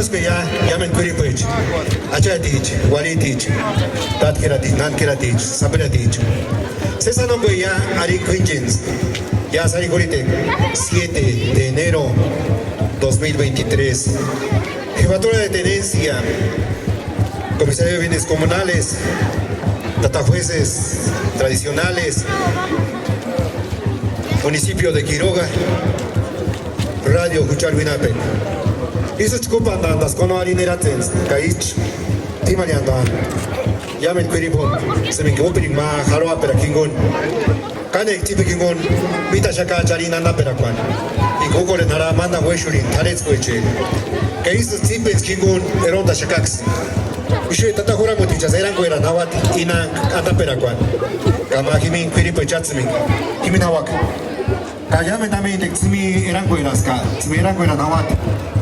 Estos que ya me encuentro, allá dicho, Wally dicho, Tat que era dicho, Nan que era dicho, Sabera dicho. César no que ya Ari Quinchins, ya salí ahorita 7 de enero 2023. Jefatura de tenencia, comisario de bienes comunales, tatajueces tradicionales, municipio de Quiroga, radio Huchar Winape. Isso chupan dandas kono arineratsens kaich timarianda. Ya me queripo se me quedó prima harwa pera kingon. Kane tipe kingon mita shaka charina na pera kwan. Y gogo le nara manda weshurin tarets kweche. Que isso tipe kingon eronda shakax. Ushe tata hora moticha eran goera nawat ina anda pera kwan. Kama kimi queripo chatsmi. Kimi nawak. Kaya me también tsmi eran goeras ka. Tsmi eran goera nawat.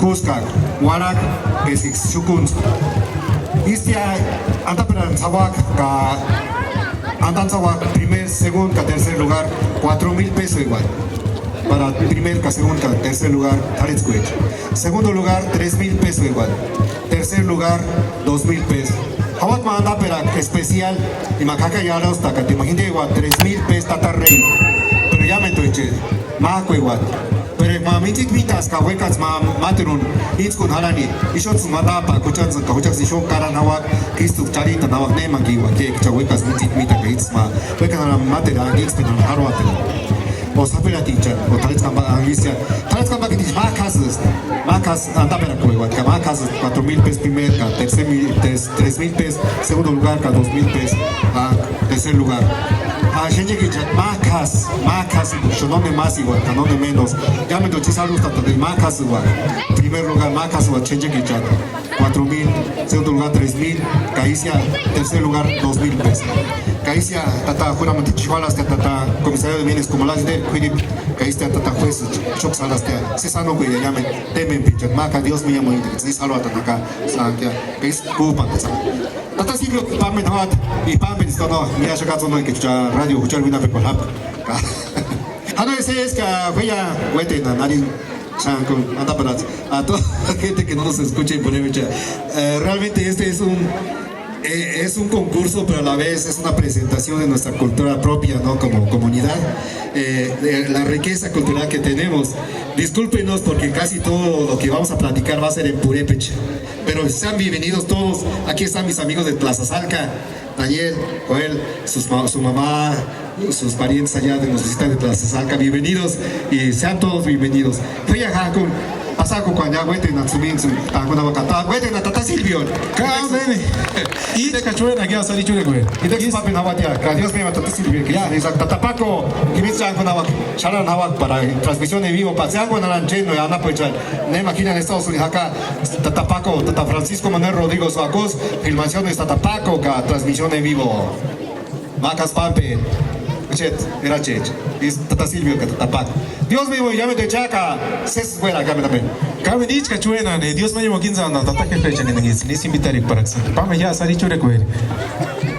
Kuskak, Warak, Besik, Sukuns. Istia, Antaperan Zawak, Antan Zawak, primer, segundo, tercer lugar, 4,000 pesos igual. Para primer, segundo, tercer lugar, Taretzquech. Segundo lugar, 3,000 pesos igual. Tercer lugar, 2,000 pesos. Hawat ma Andapera especial, y Macaca ya los taca, te imaginas igual, 3,000 pesos tata rey. Pero ya me entoche, Maco igual. Pero mamitik mitas ka huecas materun itskun harani ishots madapa kuchans ka huchas ishon karan hawak kistu charita nawak ne mangiwa ke cha huecas mitik mita ka itsma huecas na matera itspen harwa pero o sapela teacher o talets kamba angisia talets kamba que dis macas andapera kuewa ka macas 4,000 pesos primer ka tercer 3,000 pesos segundo lugar ka 2,000 pesos tercer lugar. Gente que macas, yo no me más igual, no de menos. Ya me doy salud hasta de macas igual. Primer lugar, macas igual, gente que 4,000, segundo lugar 3,000, Caicia, tercer lugar 2,000 pesos. Caicia, tata, juramento chihualas, tata, comisario de bienes como las de Quirip, Caicia, tata, juez, shock salas, Cesano, que ya me temen, pinche, maca, Dios mío, muy interesante, salud hasta acá, Santia, que es Cuba, Tata siglo pamen hawat y pamen esto mira ya caso no que escucha radio escuchar una pecolap. Hano ese es que vaya huete na nari chanco anda para a toda la gente que no nos escucha y poner realmente este es un concurso, pero a la vez es una presentación de nuestra cultura propia, ¿no? Como comunidad, de la riqueza cultural que tenemos. Discúlpenos porque casi todo lo que vamos a platicar va a ser en purépecha, pero sean bienvenidos todos. Aquí están mis amigos de Plaza Salca, Daniel, Joel, su mamá, sus parientes allá de nos visitan de Plaza Salca. Bienvenidos y sean todos bienvenidos. Pasako cuando ya huete na tsumin tanguna wakata huete na tata Silvio. Cállate. Y de cachuena que hace dicho de güey. Y de que papi na watia, que Dios me tata Silvio que ya es tata Paco, que me traen con agua, charan agua para transmisión en vivo, pasean con alancheno y anda pues ne máquina en Estados Unidos acá tata Paco, tata Francisco Manuel Rodrigo Suacos, filmaciones tata Paco, ka transmisión en vivo. Macas Pampe. Era Chech, es tata Silvio que tata Paco. Dios mío, ya me te chaca, se fuera acá también. Cabe dicho cachuena, Dios me llevó 15 años, tata que fecha ni ningis, ni sin invitar para que pame ya sali chure cuer.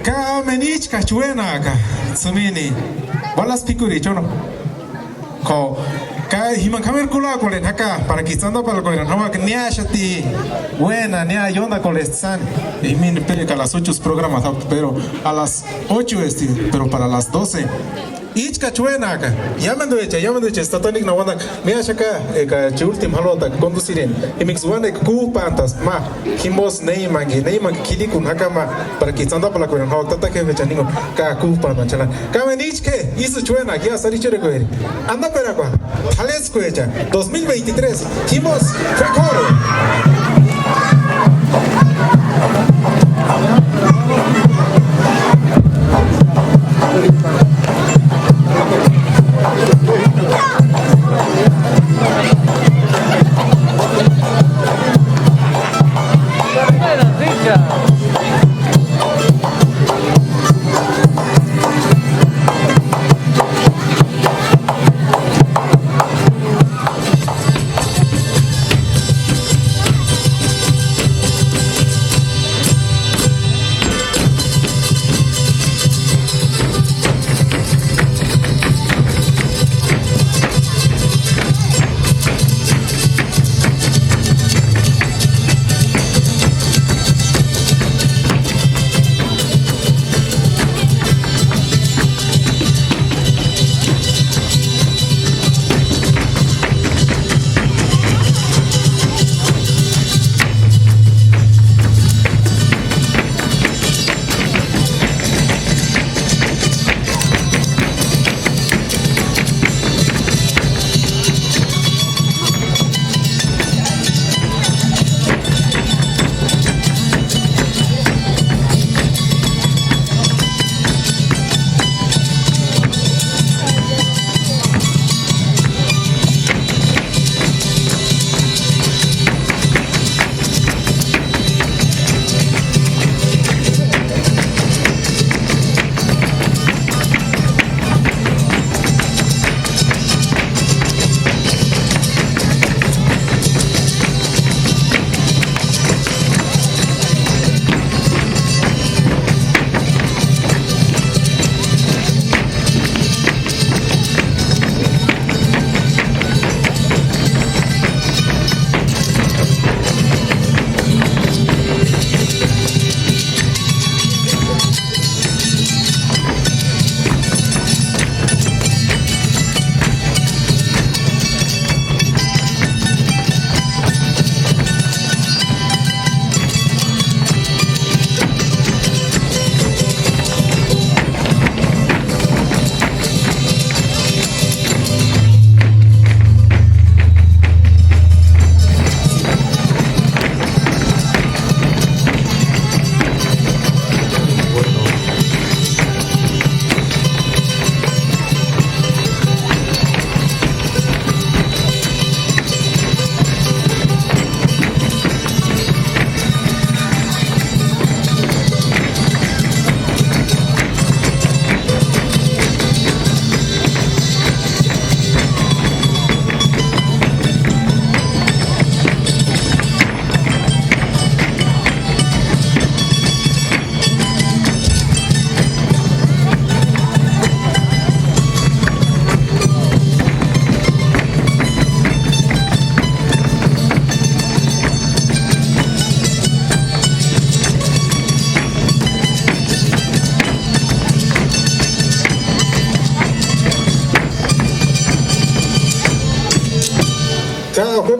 Cabe dicho cachuena acá, samini, balas picuri chono. Ko kai himan kamer kula kolen acá para que estando para kolen no que ni ashati buena ni ayonda kolestan y min pere que a las 8 programas pero a las 8 pero para las 12 Ich cachuena acá llamando hecha está tonic na wanda me ashaka ka ultim halota conduciren y mix one ku pantas ma himos neyman kilikun hakama para que estando para kolen no tata que fecha ningo ka ku pantas chala kamen ich que hizo chuena ya sali chure coer anda para qua Tamales 2023 himos fue coro.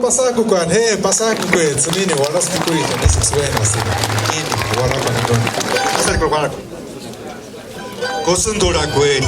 pasaku kwan he pasaku kwe tsumini wala spikuri chane suena si ini wala panikon Asal ko para. Kosundora kwe.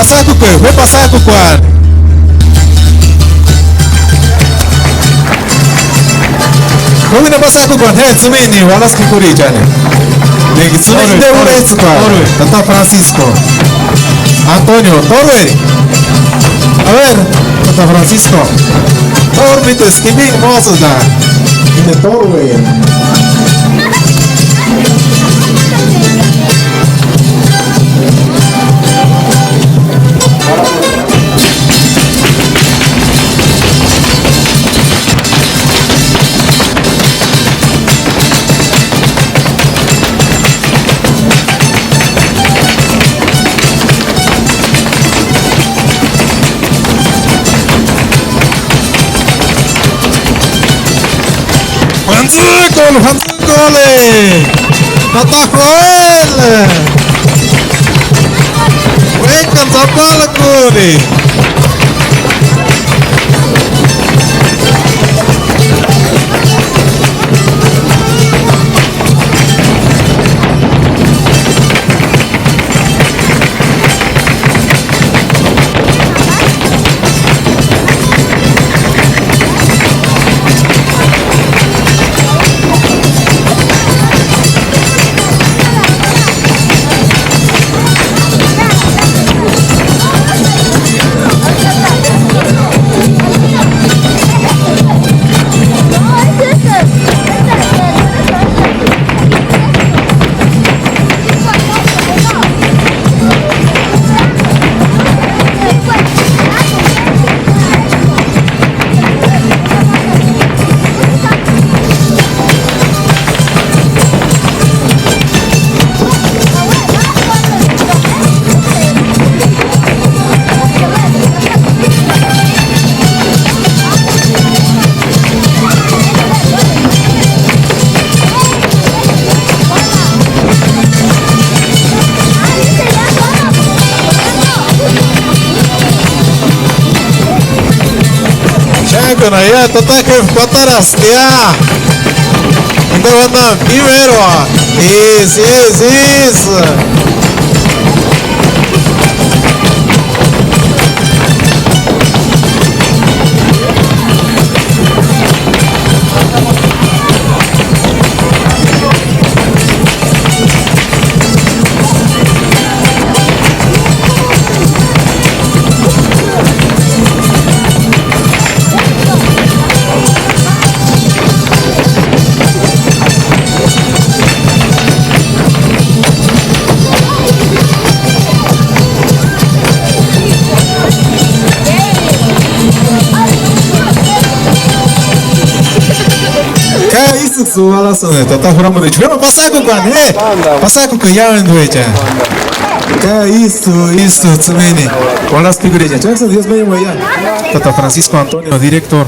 pasaco que fue pasaco cual. Jóvenes pasaco cual, tsumini, walas kikuri chane. De tsumini de uretsu cual. Tata Francisco. Antonio, Torre. A ver, Tata Francisco. Tormito, esquimín, mozo da. Y de Torre. Hanzukole, Tata Joel, Wekan Zapalakuri. Ya, total que pataras ya. Então, primero. Isso. Su alasan tata huramo de chama pasaco cane pasaco que ya en duecha ka isto tsumeni con las figuras ya Dios me llama ya Tata Francisco Antonio director